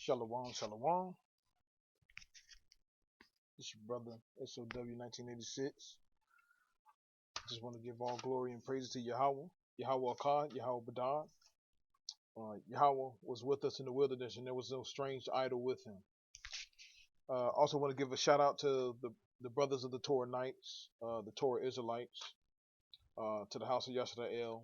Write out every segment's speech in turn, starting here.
Shalom, shalom. This your brother SOW 1986. Just want to give all glory and praise to Yahweh, Yahawasha, Yahawah. Yahweh was with us in the wilderness, and there was no strange idol with him. Also want to give a shout out to the brothers of the Torah Knights, the Torah Israelites, to the house of Yoshiah,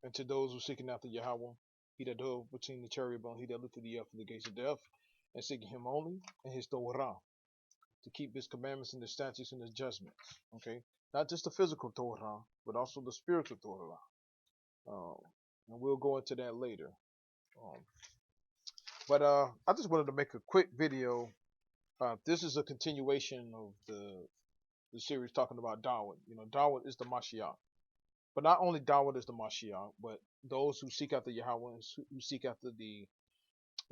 and to those who are seeking after Yahweh. He that dwelleth between the cherubim, he that lifted the earth from the gates of death, and seeking him only, and his Torah, to keep his commandments and his statutes and his judgments. Okay, not just the physical Torah, but also the spiritual Torah. And we'll go into that later. But I just wanted to make a quick video. This is a continuation of the series talking about Dawad. You know, Dawad is the Mashiach. But not only Dawad is the Mashiach, but those who seek after Yahweh, who seek after the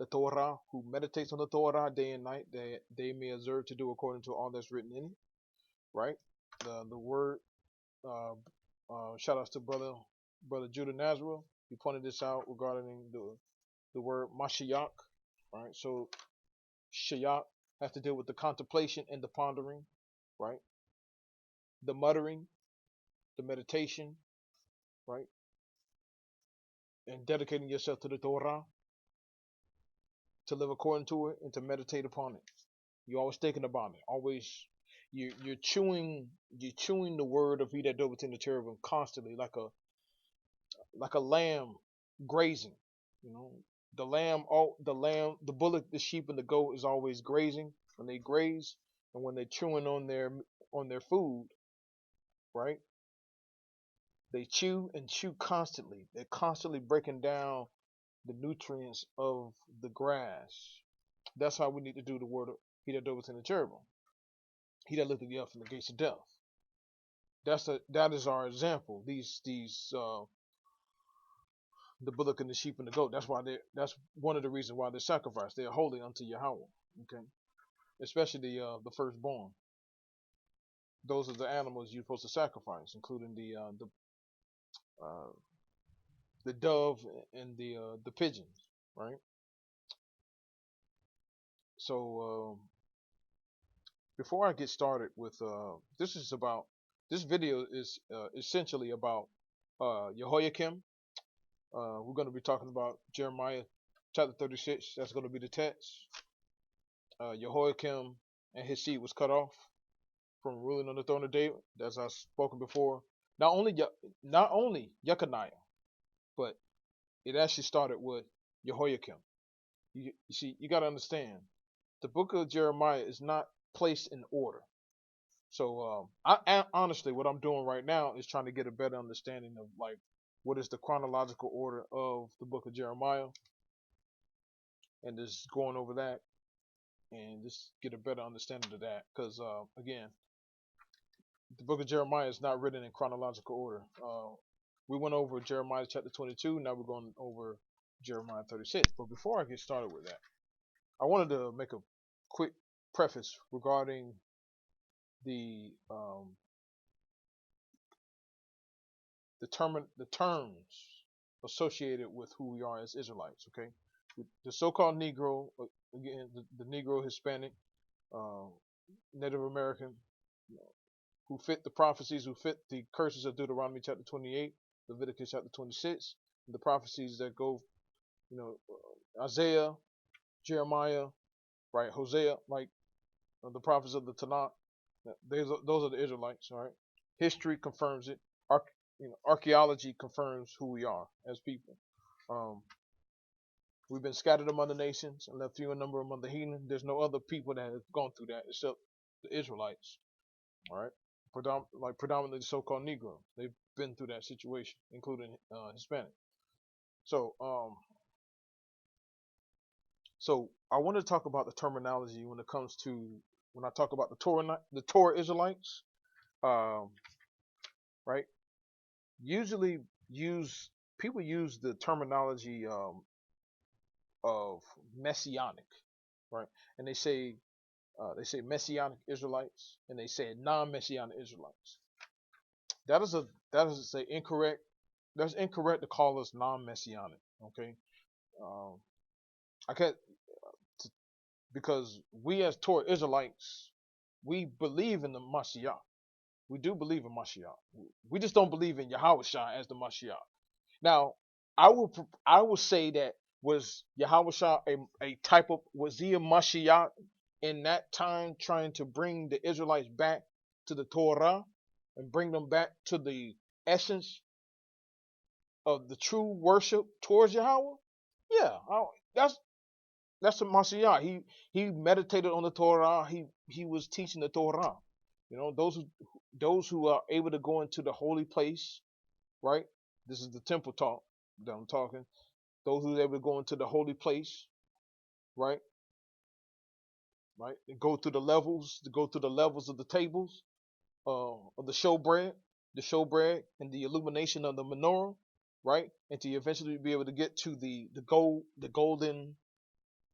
Torah, who meditates on the Torah day and night, they may observe to do according to all that's written in it. Right? The word. Shout outs to brother Judah Nazareth. He pointed this out regarding the word Mashiach. Right? So Shayak has to deal with the contemplation and the pondering. Right? The muttering, the meditation. Right? And dedicating yourself to the Torah, to live according to it, and to meditate upon it. You're always thinking about it. Always, you're chewing the word of he that dwelleth in the cherubim constantly, like a lamb grazing. You know, the bullock, the sheep, and the goat is always grazing when they graze, and when they're chewing on their food, right? They chew and chew constantly. They're constantly breaking down the nutrients of the grass. That's how we need to do the word of he that dwelleth in the cherubim. He that lifted the earth from the gates of death. That is our example. These the bullock and the sheep and the goat. That's one of the reasons why they're sacrificed. They're holy unto Yahweh. Okay, especially the firstborn. Those are the animals you're supposed to sacrifice, including the dove and the pigeons, right? So before I get started with this video is essentially about Yehoiakim. We're going to be talking about Jeremiah chapter 36. That's going to be the text. Yehoiakim and his seed was cut off from ruling on the throne of David. As I've spoken before, not only Yekaniah, but it actually started with Yehoiakim. You see, you got to understand, the book of Jeremiah is not placed in order. So honestly, what I'm doing right now is trying to get a better understanding of like what is the chronological order of the book of Jeremiah, and just going over that and just get a better understanding of that. Because again, the book of Jeremiah is not written in chronological order. We went over Jeremiah chapter 22. Now we're going over Jeremiah 36. But before I get started with that, I wanted to make a quick preface regarding the terms associated with who we are as Israelites. Okay, the so-called Negro, again, the Negro, Hispanic, Native American, who fit the prophecies, who fit the curses of Deuteronomy chapter 28, Leviticus chapter 26, the prophecies that go, Isaiah, Jeremiah, right, Hosea, like the prophets of the Tanakh. Those are the Israelites, all right. History confirms it. Archaeology confirms who we are as people. We've been scattered among the nations and left few in number among the heathen. There's no other people that have gone through that except the Israelites, all right. Predominantly the so-called Negro. They've been through that situation, including Hispanic. So I want to talk about the terminology when I talk about the Torah Israelites, right? Usually people use the terminology of messianic, right? And they say messianic Israelites, and they say non-messianic Israelites. That is incorrect. That's incorrect to call us non-messianic. Okay, I can't, because we as Torah Israelites, we believe in the Mashiach. We do believe in Mashiach. We just don't believe in Yahawasha as the Mashiach. Now, I will say that, was Yahawasha a type of, was he a Mashiach in that time, trying to bring the Israelites back to the Torah and bring them back to the essence of the true worship towards Yahweh? Yeah, that's a Mashiach. He meditated on the Torah. He was teaching the Torah. You know, those who are able to go into the holy place, right? This is the temple talk that I'm talking. Those who are able to go into the holy place, right? Right? And go through the levels of the tables, of the showbread, and the illumination of the menorah, right? And to eventually be able to get to the golden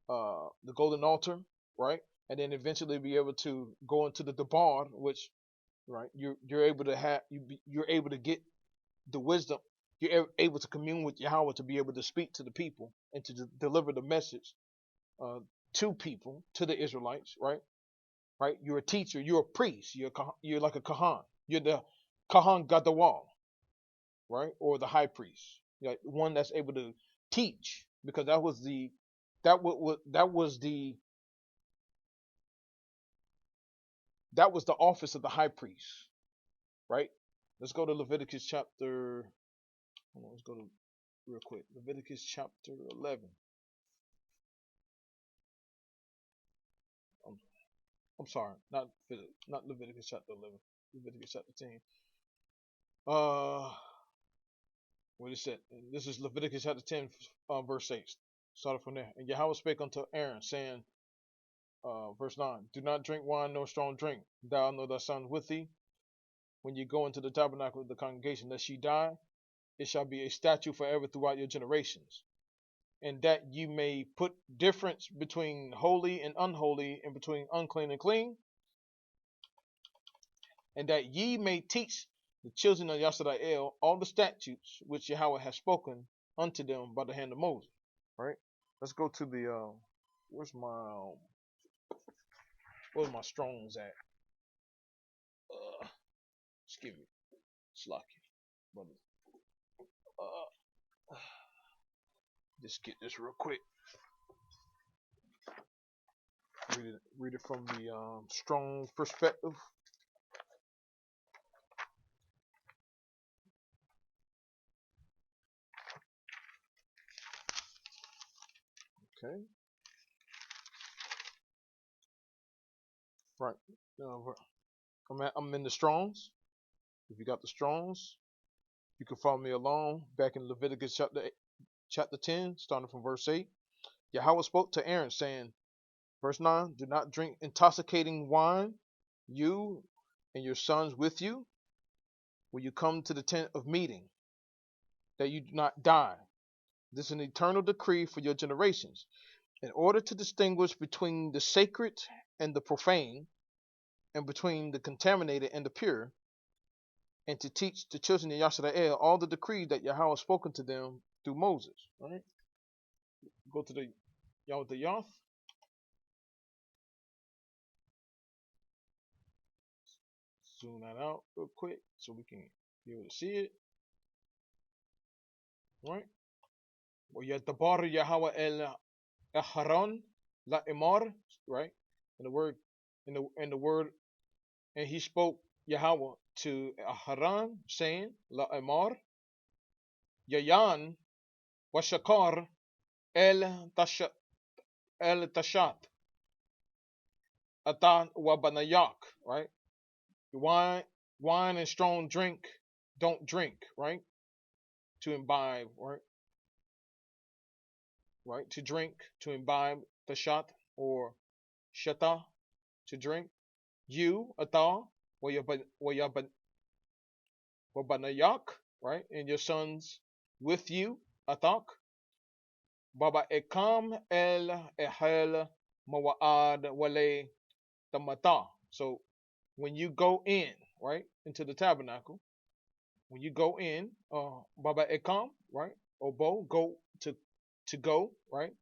altar, right? And then eventually be able to go into the Dawad, which, right, you're able to you're able to get the wisdom. You're able to commune with Yahweh, to be able to speak to the people and to deliver the message uh, to people, to the Israelites, right? Right? You're a teacher. You're a priest. You're like a Kahan. You're the Kahan Gadawal, right? Or the high priest, like one that's able to teach, because that was the office of the high priest, right? Let's go to Leviticus chapter. Hold on, let's go to real quick. Leviticus chapter 11. I'm, I'm sorry, not Leviticus chapter 11. Leviticus chapter 10. What is it? This is Leviticus chapter 10, verse 8. Started from there. And Yahweh spake unto Aaron, saying, verse 9, do not drink wine nor strong drink, thou nor thy sons with thee, when you go into the tabernacle of the congregation, lest ye die. It shall be a statute forever throughout your generations. And that you may put difference between holy and unholy, and between unclean and clean, and that ye may teach the children of Yasharal all the statutes which Yahweh has spoken unto them by the hand of Moses. Right? Let's go to the where's my Strongs at? Excuse me, Slocky, brother. Just get this real quick. Read it from the Strong's perspective. Okay. Right. I'm in the Strongs. If you got the Strongs, you can follow me along back in Leviticus chapter 10, starting from verse 8. Yahweh spoke to Aaron, saying, verse 9, do not drink intoxicating wine, you and your sons with you, when you come to the tent of meeting, that you do not die. This is an eternal decree for your generations, in order to distinguish between the sacred and the profane, and between the contaminated and the pure, and to teach the children of Yasharal all the decrees that Yahweh has spoken to them through Moses. Right? Go to the Yath. Zoom that out real quick so we can be able to see it. Right? وَيَتَبَارَ Yahweh el Haran la Imar. Right? And the word, and he spoke Yahweh to Haran, saying, la Imar Yayan Washakar el Tashat Atan Wabanayak. Right? Wine and strong drink, don't drink, right? To imbibe, right? Right? To drink, to imbibe, tashat, or shata, to drink. You, ata, wabanayak, right? And your sons with you, atak. Baba ekam el ehel mawa'ad wale tamata. So when you go in, right, into the tabernacle, when you go in, Baba Ekam, right, or Bo, go to go, right,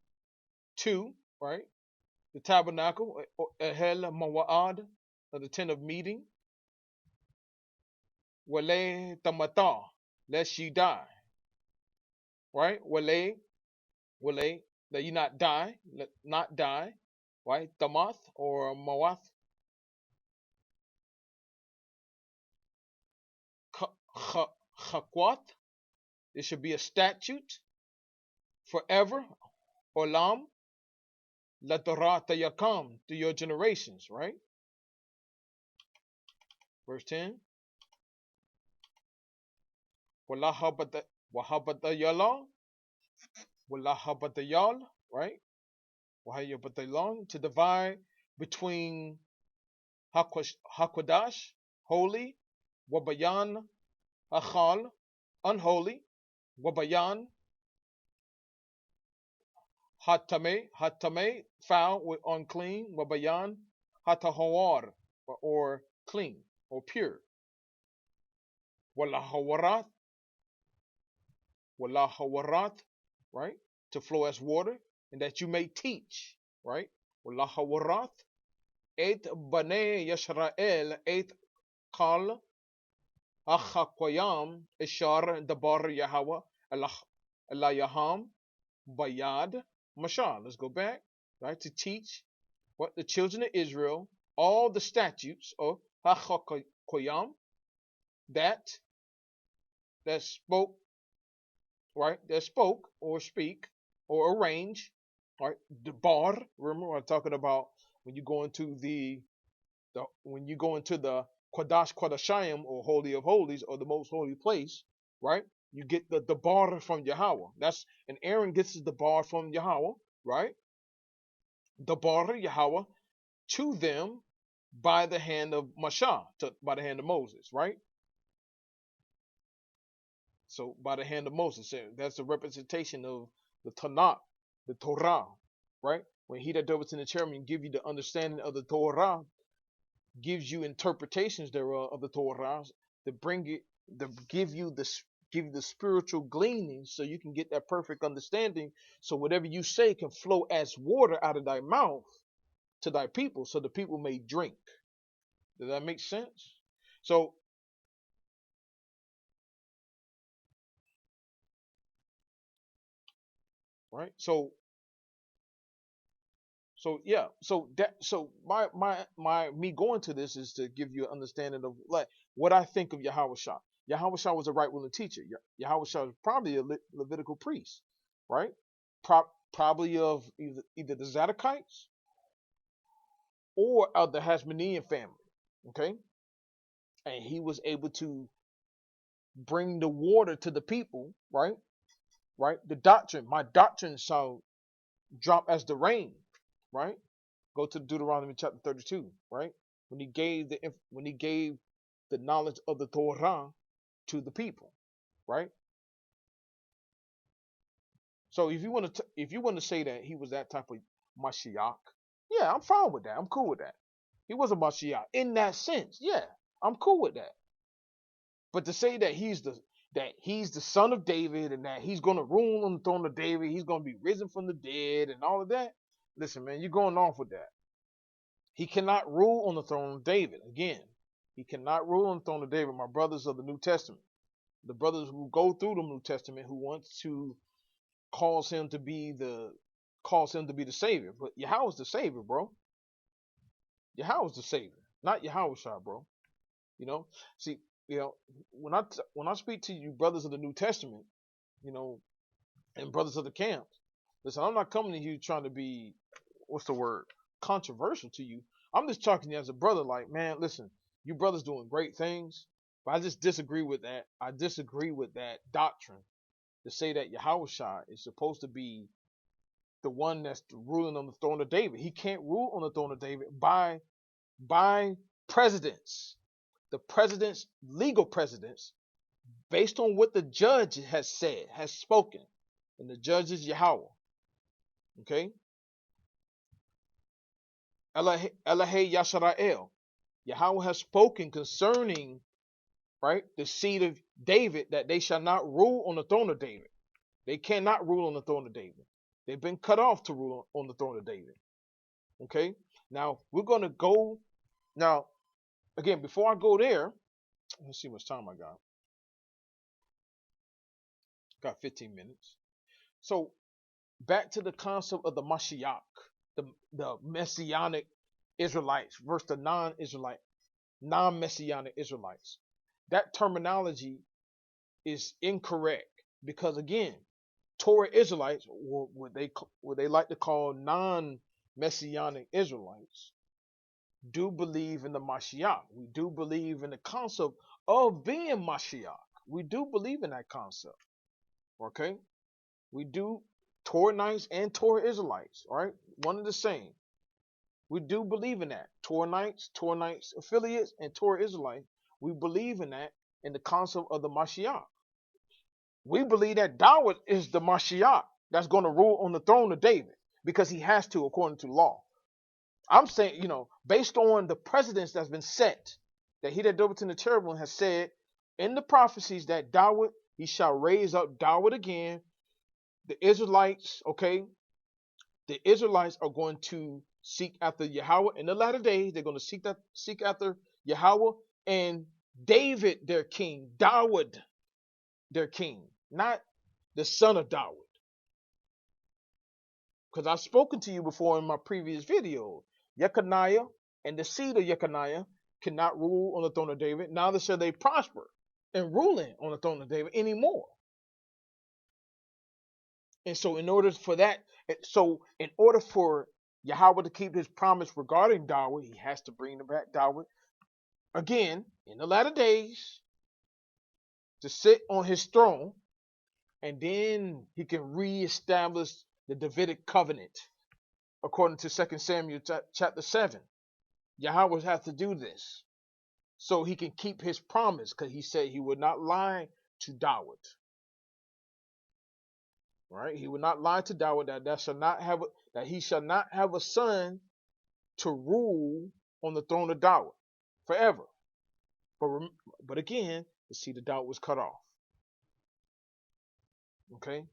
2, right? The tabernacle, Ehel Mawa'ad, the tent of meeting, Wale Tamata, lest ye die, right? Wale, that you not die, not die, right? Tamath or Mawath, Chakwat, it should be a statute forever, Olam, Latarata Yakam, to your generations, right? Verse 10. Wahabata Yala, Wahabata Yal, right? Wahabata Yal, to divide between Hakwadash, holy, Wabayan, Achal, unholy, Wabayan, Hatame, foul with unclean, Wabayan, Hatahawar, or clean, or pure. Wallahawarat, right? To flow as water, and that you may teach, right? Wallahawarat, et bane Yisrael, et kal, achakwayam, ishar, dabar Yahweh, Elayaham, bayad, mashal. Let's go back, right? To teach what the children of Israel, all the statutes of achakwayam, that spoke, right? That spoke or speak or arrange, right? The bar. Remember, I'm talking about when you go into the Kodash Kodashayim, or Holy of Holies, or the most holy place, right? You get the bar from Yahweh. And Aaron gets the bar from Yahweh, right? The bar Yahweh to them by the hand of Mashah, by the hand of Moses, right? So by the hand of Moses, that's a representation of the Tanakh, the Torah, right? When he that dwelleth in the cherubim give you the understanding of the Torah, gives you interpretations thereof of the Torah, to give you the spiritual gleaning, so you can get that perfect understanding. So whatever you say can flow as water out of thy mouth to thy people, so the people may drink. Does that make sense? So right. So yeah. So my me going to this is to give you an understanding of like what I think of Yahawasha. Yahawasha was a right willing teacher. Yahawasha was probably a Levitical priest, right? Probably of either the Zadokites or of the Hasmonean family. Okay, and he was able to bring the water to the people, right? Right. My doctrine shall drop as the rain, right? Go to Deuteronomy chapter 32, right? When he gave the knowledge of the Torah to the people, right? So if you want to say that he was that type of Mashiach, yeah, I'm fine with that. I'm cool with that. He was a Mashiach in that sense. Yeah, I'm cool with that. But to say that he's the son of David, and that he's going to rule on the throne of David, he's going to be risen from the dead and all of that, listen, man, you're going off with that. He cannot rule on the throne of David. Again, he cannot rule on the throne of David. My brothers of the New Testament, the brothers who go through the New Testament, who wants to calls him to be the Savior. But Yahweh's the Savior, bro. Yahweh's the Savior, not Yahawasha, bro. You know, see, when I speak to you brothers of the New Testament, and brothers of the camps, listen, I'm not coming to you trying to be, what's the word, controversial to you. I'm just talking to you as a brother, like, man, listen, you brothers doing great things, but I just disagree with that. I disagree with that doctrine to say that Yahawasha is supposed to be the one that's ruling on the throne of David. He can't rule on the throne of David by presidents. The presidents, legal presidents, based on what the judge has said, has spoken. And the judge is Yahweh. Okay? Elohe Yashara'el. Yahweh has spoken concerning, right, the seed of David, that they shall not rule on the throne of David. They cannot rule on the throne of David. They've been cut off to rule on the throne of David. Okay? Now, we're going to go. Now, again, before I go there, let's see how much time I got. Got 15 minutes. So, back to the concept of the Mashiach, the Messianic Israelites versus the non-Israelite, non-Messianic Israelites. That terminology is incorrect because, again, Torah Israelites, or what they like to call non-Messianic Israelites, do believe in the Mashiach. We do believe in the concept of being Mashiach. We do believe in that concept. Okay? We do. Torahnites and Torah Israelites, right? One and the same. We do believe in that. Torahnites affiliates, and Torah Israelites, we believe in that in the concept of the Mashiach. We believe that Dawad is the Mashiach that's going to rule on the throne of David because he has to according to law. I'm saying, based on the precedence that's been set, that he that dwelleth in the cherubim has said in the prophecies that Dawad, he shall raise up Dawad again. The Israelites, the Israelites are going to seek after Yahweh in the latter days. They're going to seek after Yahweh and David, their king, Dawad, their king, not the son of Dawad. Because I've spoken to you before in my previous video. Yekaniah and the seed of Yekaniah cannot rule on the throne of David. Neither shall they prosper in ruling on the throne of David anymore. And so in order for Yahweh to keep his promise regarding Dawad, he has to bring back Dawad again in the latter days to sit on his throne, and then he can reestablish the Davidic covenant according to 2 Samuel chapter 7. Yahweh has to do this so he can keep his promise, because he said he would not lie to Dawad. Right? He would not lie to Dawad that he shall not have a son to rule on the throne of Dawad forever. But again, the seed of Dawad was cut off. Okay?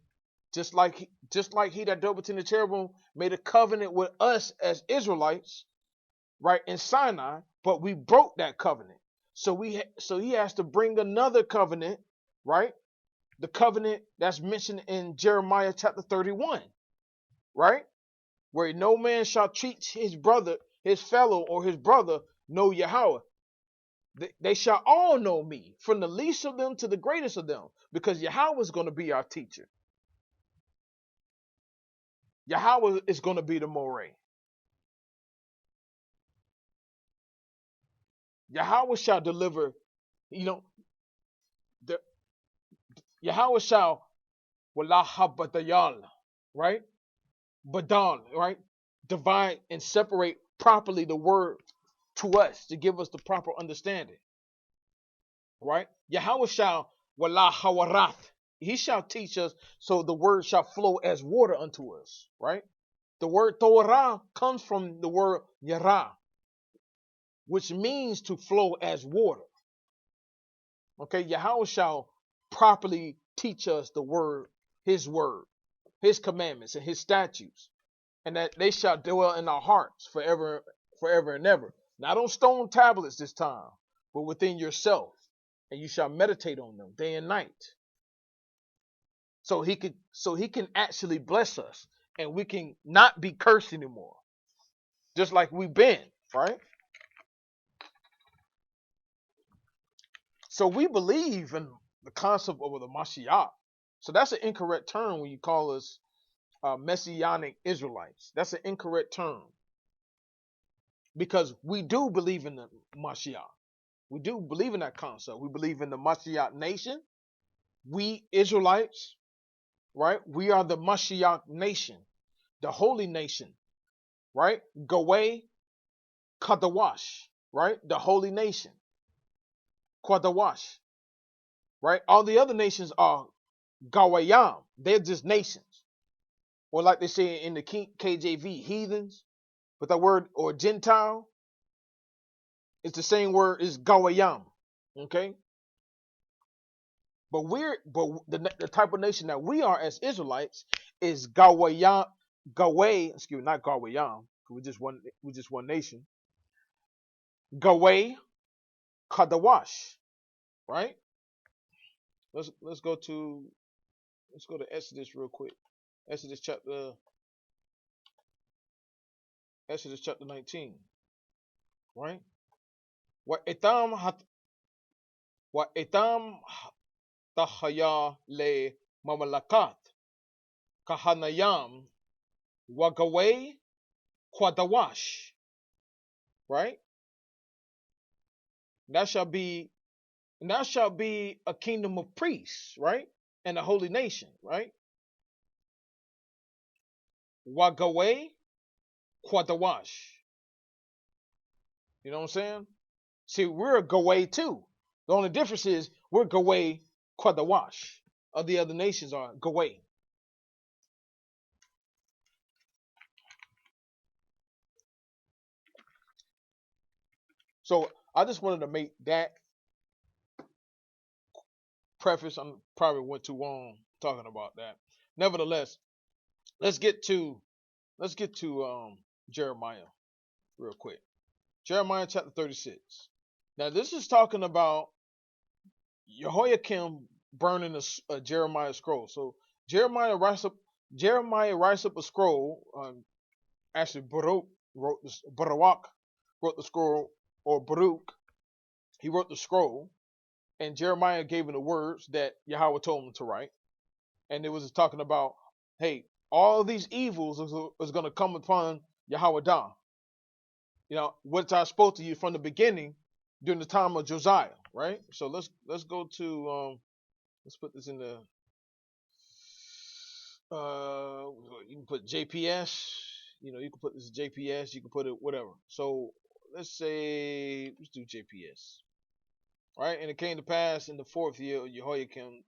Just like he that dwelleth in the cherubim made a covenant with us as Israelites, right, in Sinai, but we broke that covenant. So he has to bring another covenant, right? The covenant that's mentioned in Jeremiah chapter 31, right? Where no man shall treat his brother, his fellow, or his brother, know Yahweh. They shall all know me, from the least of them to the greatest of them, because Yahweh is going to be our teacher. Yahweh is going to be the Moreh. Yahweh shall deliver, Yahweh shall walahabatayal, right? Badal, right? Divide and separate properly the word to us to give us the proper understanding, right? Yahweh shall walahawarath. He shall teach us so the word shall flow as water unto us, right? The word Torah comes from the word Yara, which means to flow as water. Okay, Yahweh shall properly teach us the word, his commandments, and his statutes, and that they shall dwell in our hearts forever and ever. Not on stone tablets this time, but within yourself, and you shall meditate on them day and night. So he can actually bless us, and we can not be cursed anymore, just like we've been, right? So we believe in the concept of the Mashiach. So that's an incorrect term when you call us Messianic Israelites. That's an incorrect term, because we do believe in the Mashiach. We do believe in that concept. We believe in the Mashiach nation. We Israelites, right? We are the Mashiach nation, the holy nation, right? Gaway, Kadawash, right? The holy nation, Kadawash, right? All the other nations are Gawayam. They're just nations. Or like they say in the KJV, heathens. But that word, or Gentile, it's the same word as Gawayam. Okay? But the type of nation that we are as Israelites is Gawayam, Gaway, excuse me, not Gawayam, we just one nation. Gaway Kadawash, right? Let's go to Exodus real quick. Exodus chapter 19, right? Wa etam tahaya le mamalakat kahanayam wagaway kwadawash, right? That shall be a kingdom of priests, right? And a holy nation, right? Wagaway kwadawash. You know what I'm saying? See, we're a Gaway too. The only difference is we're Gaway Kwadawash. All the other nations are Gaway. So I just wanted to make that preface. I probably went too long talking about that. Nevertheless, let's get to Jeremiah real quick. Jeremiah chapter 36. Now this is talking about Yehoiakim burning a Jeremiah scroll. So Jeremiah writes up a scroll. Actually, Baruch wrote the scroll, or Baruch. He wrote the scroll, and Jeremiah gave him the words that Yahweh told him to write. And it was talking about, hey, all these evils is going to come upon Yahawasha. You know, what I spoke to you from the beginning during the time of Josiah, right? So let's go to let's put this in the you can put JPS. You know, you can put this JPS. You can put it whatever. So let's do JPS. All right, and it came to pass in the 4th year of Yehoiakim,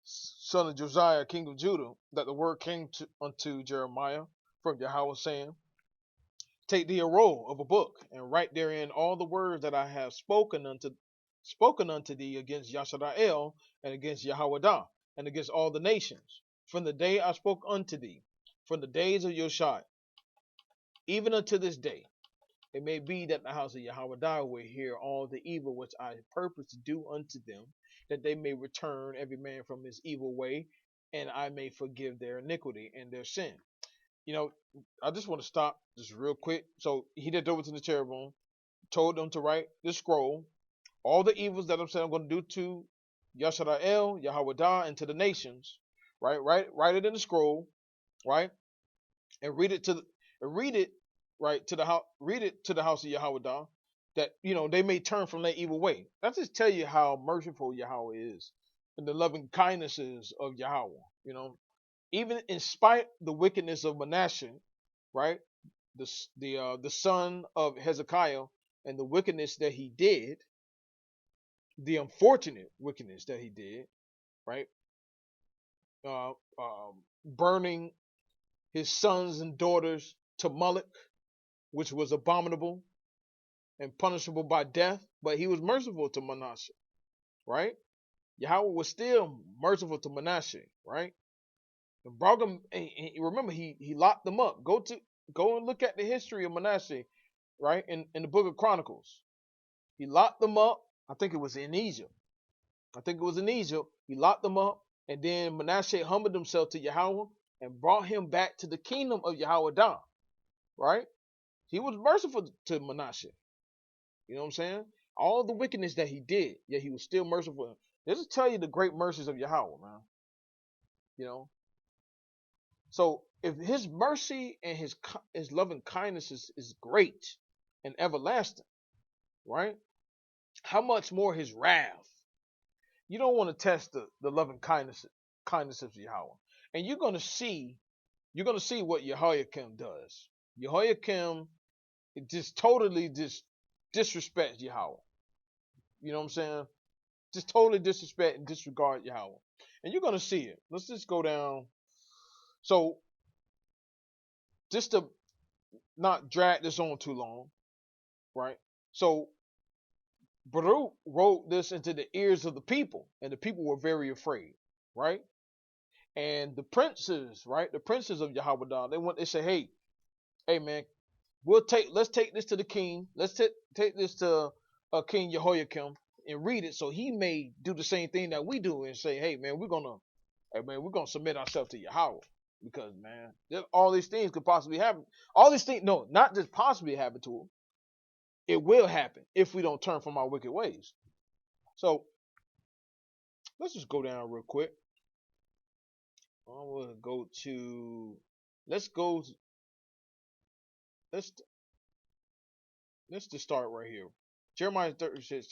son of Josiah, king of Judah, that the word came unto Jeremiah from Yahweh, saying, take thee a roll of a book, and write therein all the words that I have spoken unto thee against Yashara'el, and against Yahawasha, and against all the nations, from the day I spoke unto thee, from the days of Yoshiah, even unto this day. It may be that the house of Yahawasha will hear all the evil which I purpose to do unto them, that they may return every man from his evil way, and I may forgive their iniquity and their sin. You know, I just want to stop just real quick. So he did over to the cherubim, told them to write this scroll, all the evils that I'm saying I'm going to do to Yashara'el, Yahawasha, and to the nations, right? Write it in the scroll, right? And read it right to the house. Read it to the house of Yahawasha, that they may turn from their evil way. That just tell you how merciful Yahweh is, and the loving kindnesses of Yahweh. Even in spite the wickedness of Manasseh, right? The son of Hezekiah, and the wickedness that he did, the unfortunate wickedness that he did, right? Burning his sons and daughters to Moloch, which was abominable and punishable by death, but he was merciful to Manasseh, right? Yahweh was still merciful to Manasseh, right? And brought him. And remember, he locked them up. Go and look at the history of Manasseh, right? In the book of Chronicles, he locked them up. I think it was in Egypt. He locked them up, and then Manasseh humbled himself to Yahweh and brought him back to the kingdom of Yahawasha, right? He was merciful to Manasseh. You know what I'm saying? All the wickedness that he did, yet he was still merciful. This will tell you the great mercies of Yahweh, man. So if his mercy and his loving kindness is great and everlasting, right? How much more his wrath? You don't want to test the loving kindness of Yahweh. And you're gonna see what Yehoiakim does. Yehoiakim just totally disrespects Yahweh. You know what I'm saying? Just totally disrespect and disregard Yahweh. And you're gonna see it. Let's just go down. So just to not drag this on too long, right? So Baruch wrote this into the ears of the people, and the people were very afraid, right? And the princes, right, the princes of Yahawah, they say, hey man, let's take this to the king. Let's take this to King Yehoiakim and read it so he may do the same thing that we do and say, hey man, we're gonna submit ourselves to Yahweh. Because man, all these things could possibly happen. All these things, no, not just possibly happen to them. It will happen if we don't turn from our wicked ways. So let's just go down real quick. I'm gonna go to let's just start right here. Jeremiah 36,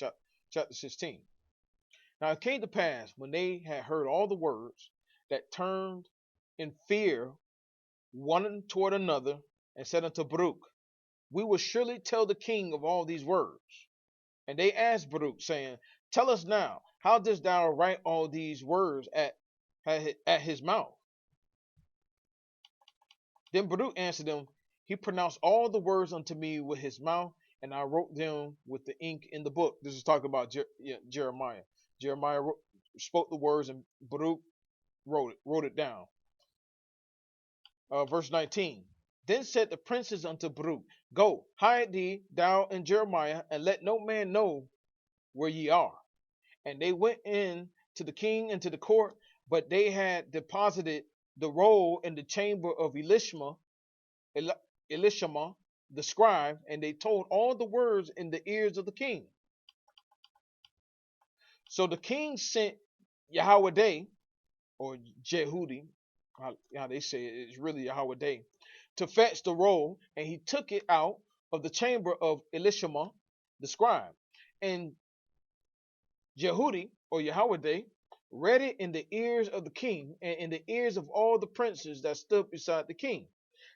chapter 16. Now it came to pass when they had heard all the words that turned in fear one toward another and said unto Baruch, we will surely tell the king of all these words. And they asked Baruch, saying, tell us now, how didst thou write all these words at his mouth? Then Baruch answered them, he pronounced all the words unto me with his mouth, and I wrote them with the ink in the book. This is talking about Jeremiah. Jeremiah spoke the words, and Baruch wrote it down. Verse 19. Then said the princes unto Baruch, go, hide thee, thou and Jeremiah, and let no man know where ye are. And they went in to the king and to the court, but they had deposited the roll in the chamber of Elishama, the scribe, and they told all the words in the ears of the king. So the king sent Yahawah, or Jehudi, how they say it, it's really Yahawah, to fetch the roll, and he took it out of the chamber of Elishama, the scribe. And Jehudi, or Yahawah, read it in the ears of the king and in the ears of all the princes that stood beside the king.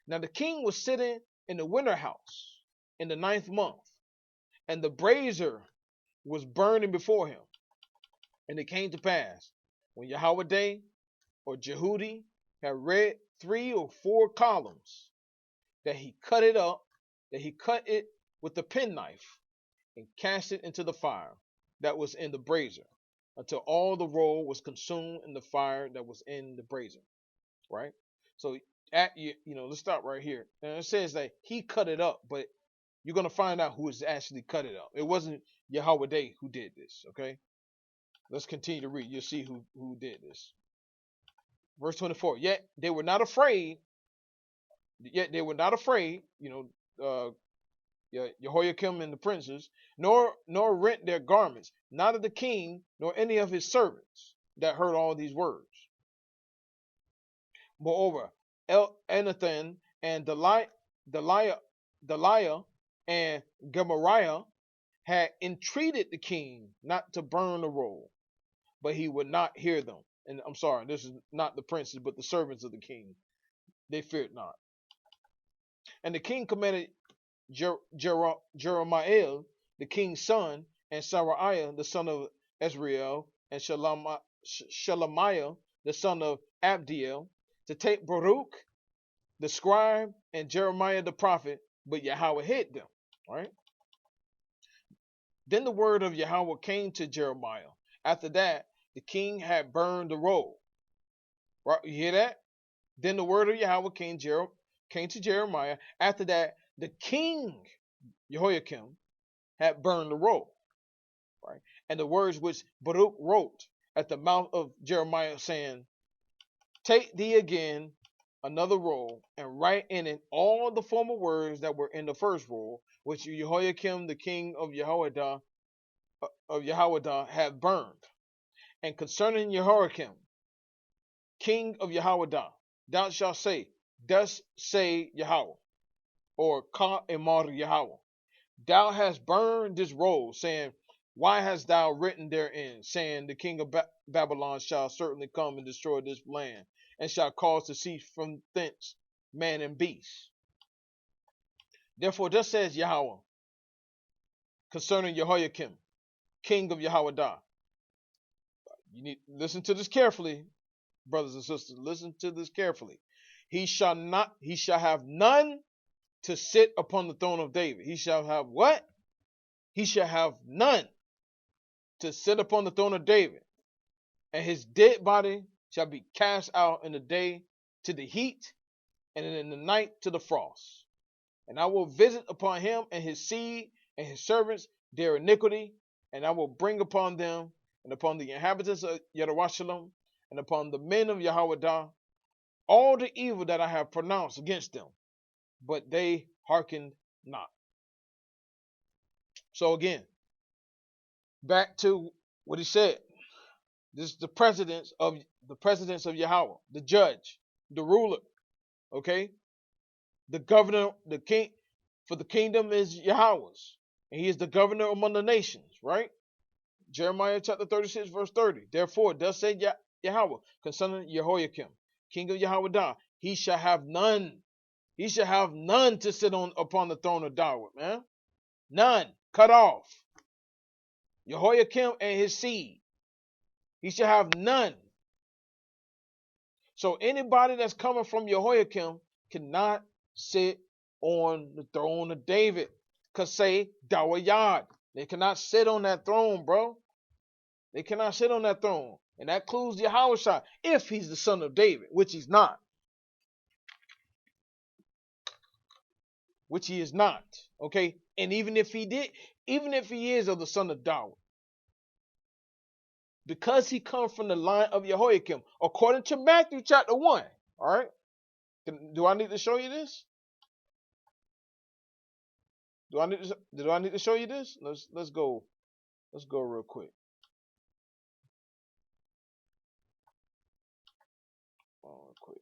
Now the king was sitting in the winter house in the 9th month, and the brazier was burning before him. And it came to pass, when Yahawah or Jehudi had read 3 or 4 columns, that he cut it with the penknife and cast it into the fire that was in the brazier, until all the roll was consumed in the fire that was in the brazier. Right? So let's stop right here. And it says that he cut it up, but you're gonna find out who has actually cut it up. It wasn't Yahawah who did this. Okay, let's continue to read. You'll see who did this. Verse 24. Yet they were not afraid. Yehoiakim and the princes, nor rent their garments, neither the king nor any of his servants that heard all these words. Moreover, Elnathan and Deliah and Gemariah had entreated the king not to burn the roll, but he would not hear them. And I'm sorry, this is not the princes, but the servants of the king. They feared not. And the king commanded Jeremiah, the king's son, and Saraiah, the son of Ezrael, and Shelemiah, the son of Abdiel, to take Baruch, the scribe, and Jeremiah the prophet, but Yahweh hid them. Right? Then the word of Yahweh came to Jeremiah. After that, the king had burned the roll. Right? You hear that? Then the word of Yahweh came to Jeremiah. After that, the king, Yehoiakim, had burned the roll. Right? And the words which Baruch wrote at the mouth of Jeremiah, saying, take thee again another roll, and write in it all the former words that were in the first roll, which Yehoiakim, the king of Yahawah had burned. And concerning Yehoiakim, king of Yahawah, thou shalt say, thus say Yahweh, or Ka Emar Yahweh, thou hast burned this roll, saying, why hast thou written therein, saying, the king of Babylon shall certainly come and destroy this land, and shall cause to cease from thence man and beast. Therefore thus says Yahweh concerning Yehoiakim, king of Yahawah. You need to listen to this carefully, brothers and sisters. Listen to this carefully. He shall have none to sit upon the throne of David. He shall have what? He shall have none. to sit upon the throne of David, and his dead body shall be cast out in the day to the heat, and in the night to the frost. And I will visit upon him and his seed and his servants their iniquity, and I will bring upon them and upon the inhabitants of Yahawasha and upon the men of Yahawah all the evil that I have pronounced against them, but they hearkened not. So again, back to what he said. This is the presidents of Yahweh, the judge, the ruler. Okay, the governor, the king, for the kingdom is Yahweh's, and he is the governor among the nations. Right? Jeremiah chapter 36, verse 30. Therefore, thus said Yahweh concerning Yehoiakim, king of Yahawah, he shall have none. He shall have none to sit on upon the throne of Dawad, man. None. Cut off. Yehoiakim and his seed. He shall have none. So anybody that's coming from Yehoiakim cannot sit on the throne of David. Cause say Dawad. They cannot sit on that throne, bro. They cannot sit on that throne. And that includes Yahawasha, if he's the son of David, which he's not. Which he is not. Okay? And even if he is of the son of Dawad, because he comes from the line of Yehoiakim, according to Matthew chapter 1. All right? Do I need to show you this? Do I need to show you this? Let's go real quick. Real quick.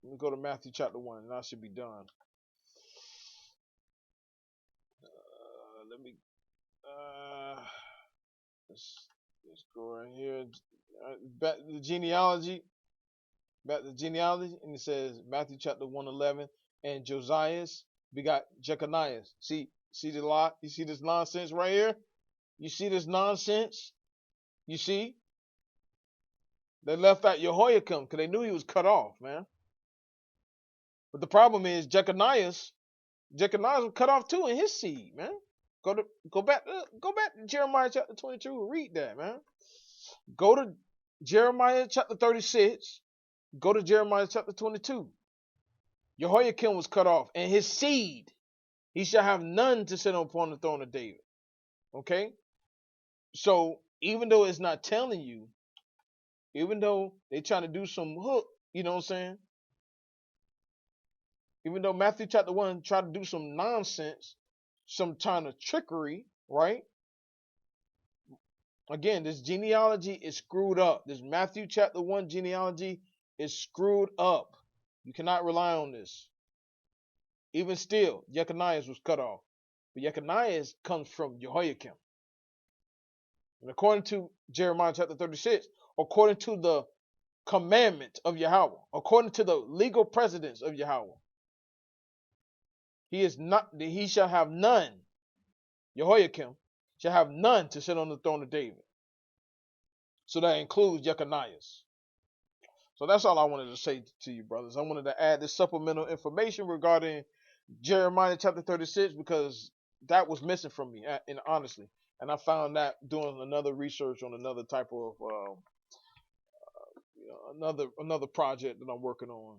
Let me go to Matthew chapter 1, and I should be done. Let's go right here. Back to the genealogy. And it says Matthew chapter 1:11, and Josiah begot Jeconiah. See the lie? You see this nonsense right here? You see this nonsense? You see? They left out Yehoiakim because they knew he was cut off, man. But the problem is Jeconiah was cut off too in his seed, man. Go back to Jeremiah chapter 22. Read that, man. Go to Jeremiah chapter 36. Go to Jeremiah chapter 22. Yehoiakim was cut off, and his seed, he shall have none to sit upon the throne of David. Okay? So, even though it's not telling you, even though they're trying to do some hook, you know what I'm saying? Even though Matthew chapter 1 tried to do some nonsense, some kind of trickery, right? Again, this genealogy is screwed up. This Matthew chapter 1 genealogy is screwed up. You cannot rely on this. Even still, Jeconiah was cut off. But Jeconiah comes from Yehoiakim. And according to Jeremiah chapter 36, according to the commandment of Yahweh, according to the legal precedents of Yahweh, he shall have none. Yehoiakim shall have none to sit on the throne of David. So that includes Jeconiah. So that's all I wanted to say to you, brothers. I wanted to add this supplemental information regarding Jeremiah chapter 36 because that was missing from me, and honestly. And I found that doing another research on another type of another project that I'm working on.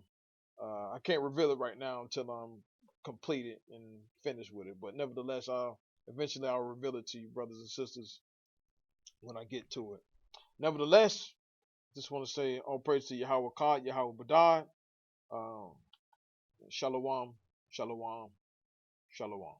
I can't reveal it right now until I'm completed and finished with it. But nevertheless, eventually I'll reveal it to you, brothers and sisters, when I get to it. Nevertheless, just want to say all praise to Yahawah God, Yahawah Badad. Shalom, shalom, shalom.